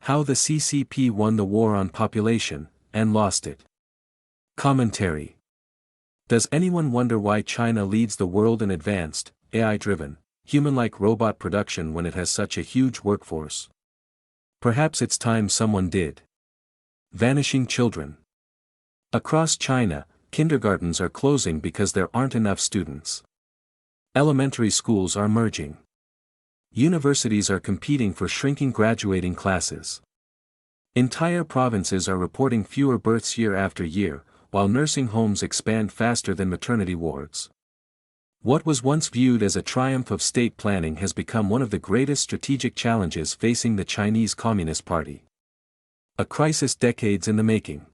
How the CCP won the war on population, and lost it. Commentary. Does anyone wonder why China leads the world in advanced, AI-driven, human-like robot production when it has such a huge workforce? Perhaps it's time someone did. Vanishing children. Across China, kindergartens are closing because there aren't enough students. Elementary schools are merging. Universities are competing for shrinking graduating classes. Entire provinces are reporting fewer births year after year, while nursing homes expand faster than maternity wards. What was once viewed as a triumph of state planning has become one of the greatest strategic challenges facing the Chinese Communist Party. A crisis decades in the making.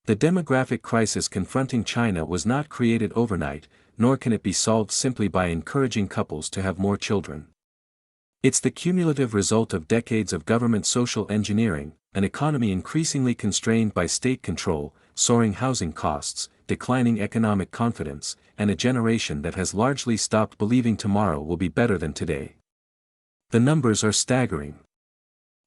The demographic crisis confronting China was not created overnight, nor can it be solved simply by encouraging couples to have more children. It's the cumulative result of decades of government social engineering, an economy increasingly constrained by state control, soaring housing costs, declining economic confidence, and a generation that has largely stopped believing tomorrow will be better than today. The numbers are staggering.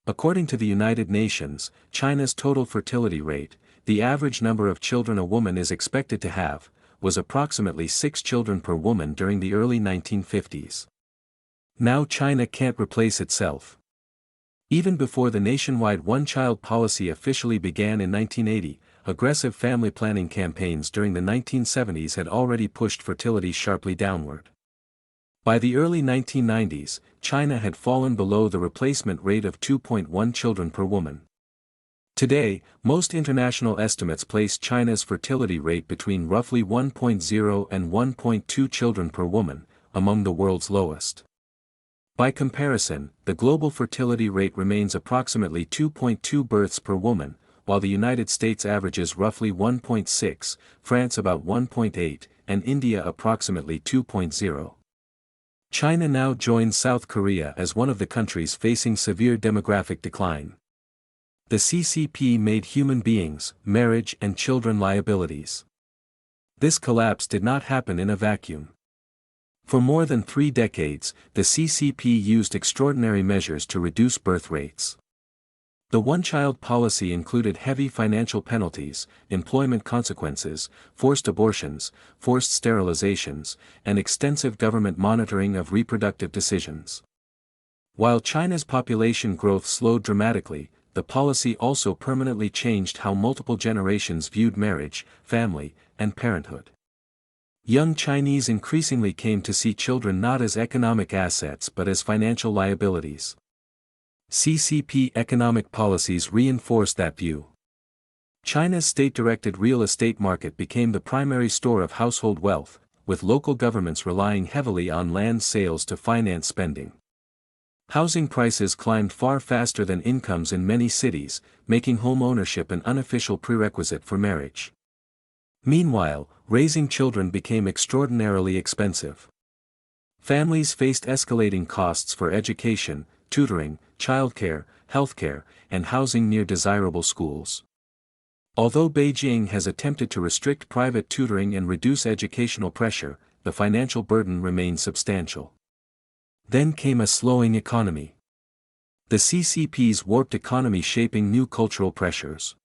According to the United Nations, China's total fertility rate, the average number of children a woman is expected to have, was approximately 6 children per woman during the early 1950s. Now China can't replace itself. Even before the nationwide one-child policy officially began in 1980, aggressive family planning campaigns during the 1970s had already pushed fertility sharply downward. By the early 1990s, China had fallen below the replacement rate of 2.1 children per woman. Today, most international estimates place China's fertility rate between roughly 1.0 and 1.2 children per woman, among the world's lowest. By comparison, the global fertility rate remains approximately 2.2 births per woman, while the United States averages roughly 1.6, France about 1.8, and India approximately 2.0. China now joins South Korea as one of the countries facing severe demographic decline. The CCP made human beings, marriage and children liabilities. This collapse did not happen in a vacuum. For more than 3 decades, the CCP used extraordinary measures to reduce birth rates. The one-child policy included heavy financial penalties, employment consequences, forced abortions, forced sterilizations, and extensive government monitoring of reproductive decisions. While China's population growth slowed dramatically, the policy also permanently changed how multiple generations viewed marriage, family, and parenthood. Young Chinese increasingly came to see children not as economic assets but as financial liabilities. CCP economic policies reinforced that view. China's state-directed real estate market became the primary store of household wealth, with local governments relying heavily on land sales to finance spending. Housing prices climbed far faster than incomes in many cities, making home ownership an unofficial prerequisite for marriage. Meanwhile, raising children became extraordinarily expensive. Families faced escalating costs for education, tutoring, childcare, healthcare, and housing near desirable schools. Although Beijing has attempted to restrict private tutoring and reduce educational pressure, the financial burden remains substantial. Then came a slowing economy. The CCP's warped economy shaping new cultural pressures.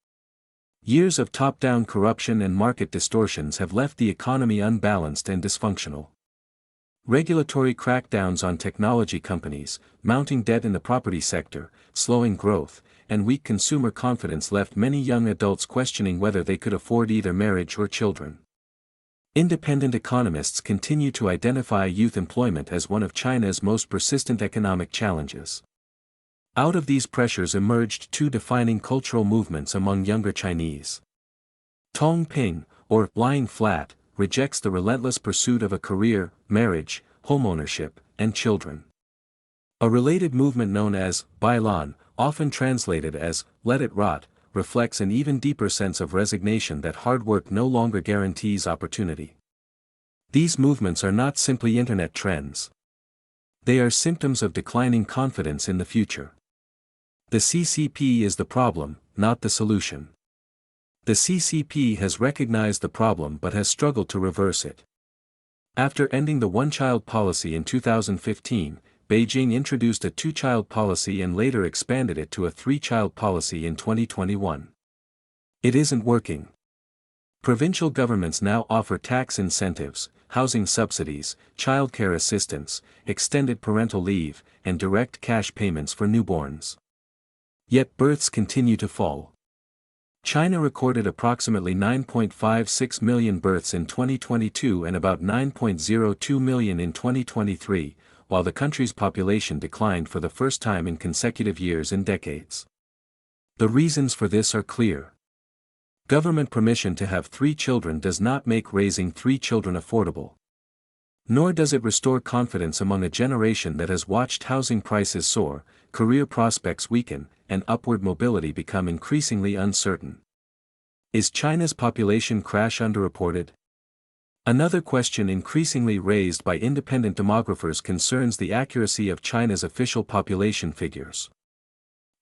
Years of top-down corruption and market distortions have left the economy unbalanced and dysfunctional. Regulatory crackdowns on technology companies, mounting debt in the property sector, slowing growth, and weak consumer confidence left many young adults questioning whether they could afford either marriage or children. Independent economists continue to identify youth employment as one of China's most persistent economic challenges. Out of these pressures emerged 2 defining cultural movements among younger Chinese. Tongping, or lying flat, rejects the relentless pursuit of a career, marriage, homeownership, and children. A related movement known as Bailan, often translated as let it rot, reflects an even deeper sense of resignation that hard work no longer guarantees opportunity. These movements are not simply internet trends. They are symptoms of declining confidence in the future. The CCP is the problem, not the solution. The CCP has recognized the problem but has struggled to reverse it. After ending the one-child policy in 2015, Beijing introduced a two-child policy and later expanded it to a three-child policy in 2021. It isn't working. Provincial governments now offer tax incentives, housing subsidies, childcare assistance, extended parental leave, and direct cash payments for newborns. Yet births continue to fall. China recorded approximately 9.56 million births in 2022 and about 9.02 million in 2023, while the country's population declined for the first time in consecutive years in decades. The reasons for this are clear. Government permission to have 3 children does not make raising 3 children affordable. Nor does it restore confidence among a generation that has watched housing prices soar, career prospects weaken, and upward mobility become increasingly uncertain. Is China's population crash underreported? Another question increasingly raised by independent demographers concerns the accuracy of China's official population figures.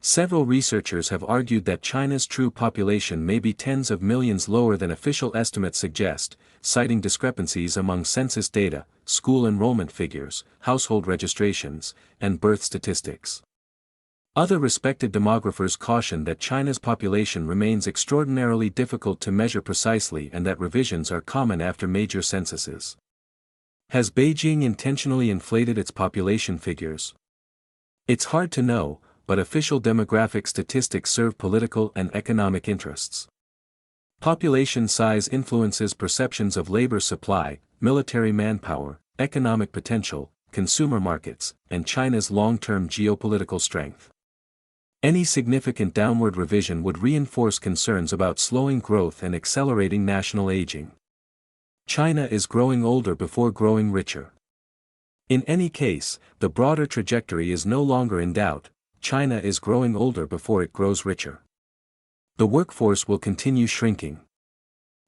Several researchers have argued that China's true population may be tens of millions lower than official estimates suggest, citing discrepancies among census data, school enrollment figures, household registrations, and birth statistics. Other respected demographers caution that China's population remains extraordinarily difficult to measure precisely and that revisions are common after major censuses. Has Beijing intentionally inflated its population figures? It's hard to know, but official demographic statistics serve political and economic interests. Population size influences perceptions of labor supply, military manpower, economic potential, consumer markets, and China's long-term geopolitical strength. Any significant downward revision would reinforce concerns about slowing growth and accelerating national aging. China is growing older before growing richer. In any case, the broader trajectory is no longer in doubt. China is growing older before it grows richer. The workforce will continue shrinking.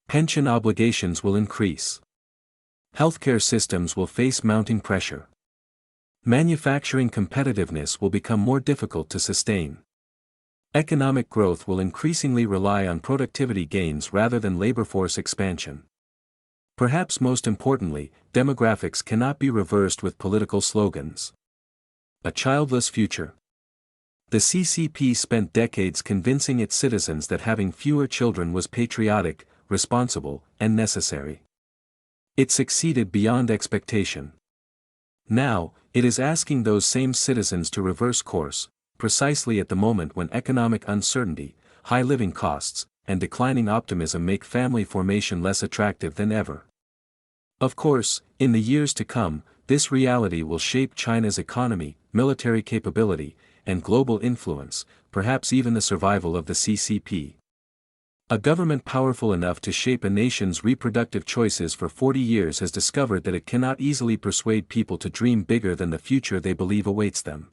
Pension obligations will increase. Healthcare systems will face mounting pressure. Manufacturing competitiveness will become more difficult to sustain. Economic growth will increasingly rely on productivity gains rather than labor force expansion. Perhaps most importantly, demographics cannot be reversed with political slogans. A childless future. The CCP spent decades convincing its citizens that having fewer children was patriotic, responsible, and necessary. It succeeded beyond expectation. Now, it is asking those same citizens to reverse course, precisely at the moment when economic uncertainty, high living costs, and declining optimism make family formation less attractive than ever. Of course, in the years to come, this reality will shape China's economy, military capability, and global influence, perhaps even the survival of the CCP. A government powerful enough to shape a nation's reproductive choices for 40 years has discovered that it cannot easily persuade people to dream bigger than the future they believe awaits them.